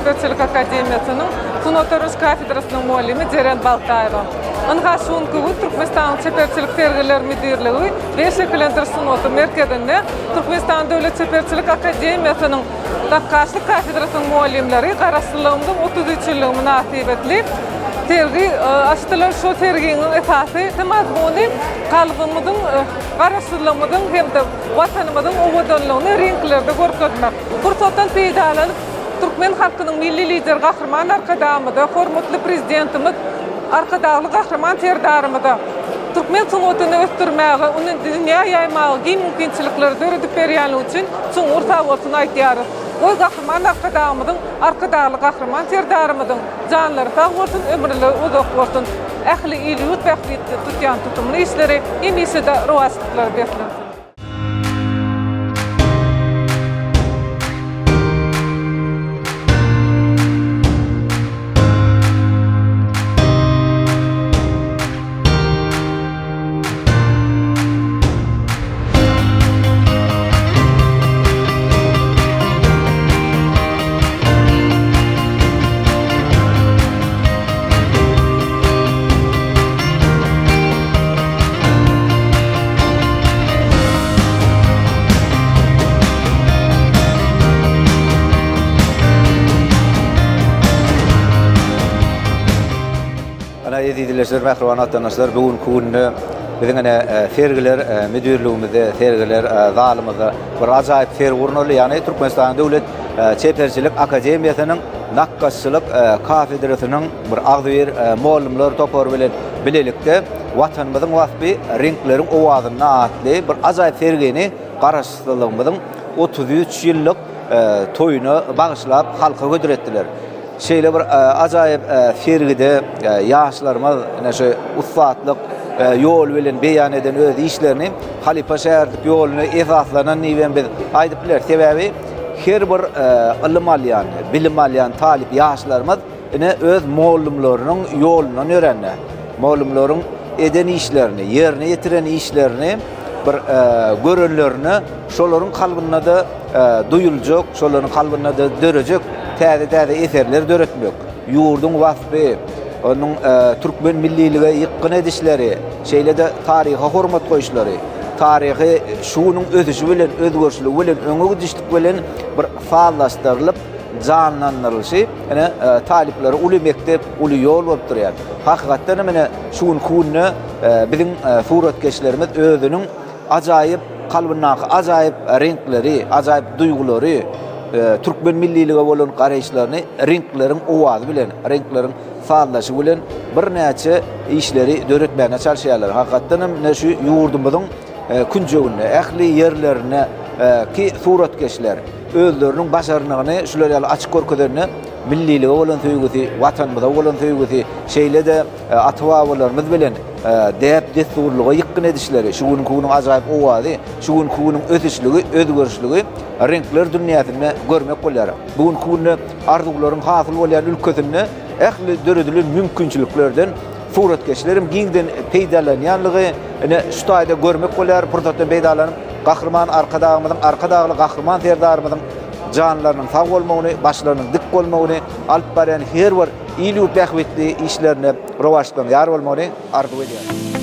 Çeperçilik Akademiyasının Sunotorunç kafedrasının muallimi Ceren Baltayeva. Onga şunku Türkmenistan Çeperçilik Tergiler Müdürlüğü ve şekillendir sunotu merkezinde Türkmenistan Devlet Çeperçilik Akademiyasının Tapkaçlık Kafedrasının muallimleri qarasılığımdın 33 yıllığı münasibetli tergi açtılar şu terginin esası temazmuni kalıbımızın qarasılığımızın hem de vatanımızın ovadanlığını renklerde görkezmek. Bursatdan peydalanıp Türkmen halkının milli lider kahraman arkadağımıda, hormatlı prezidentimiz arkadağlı kahraman terdarımıda Türkmen sunotunu östürmeğe, onun dünya yaymağı, giy mümkünçilikleri dörüdüp beryanlığı için çoğun urta olsun aytiyarız. O kahraman arkadağımızın, arkadağlı kahraman terdarımızın canları sağ olsun, ömürlü uzak olsun. Ehli iyiliği ve tutyan tutumlu işleri, emisi de ruhaslıkları beklensin. Yedidileşler, mehruvan atanışlar, bugün kunni bizim fergiler müdürlüğümüzde, fergiler zalımızda bir acayip fer urnalı, yani Türkmenistan Devlet Çeperçilik Akademiyasının Nakkaççılık Kafedrasının bir ağzıver muallimler topar bilen bilelikte vatanımızın vasfi renklerin ovazına atlı bir acayip fergini qarasılığımızın 33 yıllık toyunu bağışlap halka götürettiler. Şeyle bir acayip fergide yaşlarımız şu ustaatlık yol bilen beyan eden öz işlerini Halipa şehirlik yolunu esaslanan niven biz aydıplar. Sebebi her bir ilim alyan, bilim alyan talip yaşlarımız öz muallimlerinin yolundan öğrenme. Muallimlerin eden işlerini, yerine getiren işlerini bir görünlerini şoların kalbine de duyulacak, şoların kalbine de dörecek täze eserler döretmek. Yurdun vasfı, onun Türkmen milliliğe yıkkın edişleri, şeyle de tarihe hormat koyuşları, tarihi şunun ötüşü bilen, özgörçülüğü bilen, öňe gidişlik bilen bir faallaştırılıp canlandırılışı, yani talipleri ulu mektep, ulu yol bolup durýar. Hakikaten mene şunun kunni bizim suratkeşlerimiz özünün acayip kalbindaki acayip renkleri, acayip duyguları, Türkmen milliliğe bolan garaýşlaryny renklerin owazı bilen, renklerin fallaşy bilen bir näçe işleri döretmäne çalışýarlar. Hakikaten şu yurdumyzyň künjegine, ähli yerlerine ki suratkeşler özleriniň başarnyny şular ýaly açyk görkezlerini milliliğe bolan söýgüsi, watanymyza bolan söýgüsi, şeýle de atwalarymyz bilen däp desturlugy ýykkyn edişleri, şugun kunyň ajaýyp owazy, şugun kunyň ötüşlügi, özgörçlügi renkler dünýäsinde görmek bolýar. Bugun kunni arzuklaryň hasyl bolýan ülkesinde ähli döredilýän mümkinçiliklerden suratkeşlerim giňden peýdalanýanlygy şu taýda görmek bolýar, pursatdan peýdalanyp gahrman arkadağymyzyň, arkadağly gahrman terdarymyzyň canlarynyň sag bolmagyny, başlarynyň dik bolmagyny, alyp barýan her bir ýyly pähwetli işlerine rowaşdan ýar bolmagyny arzu edýär.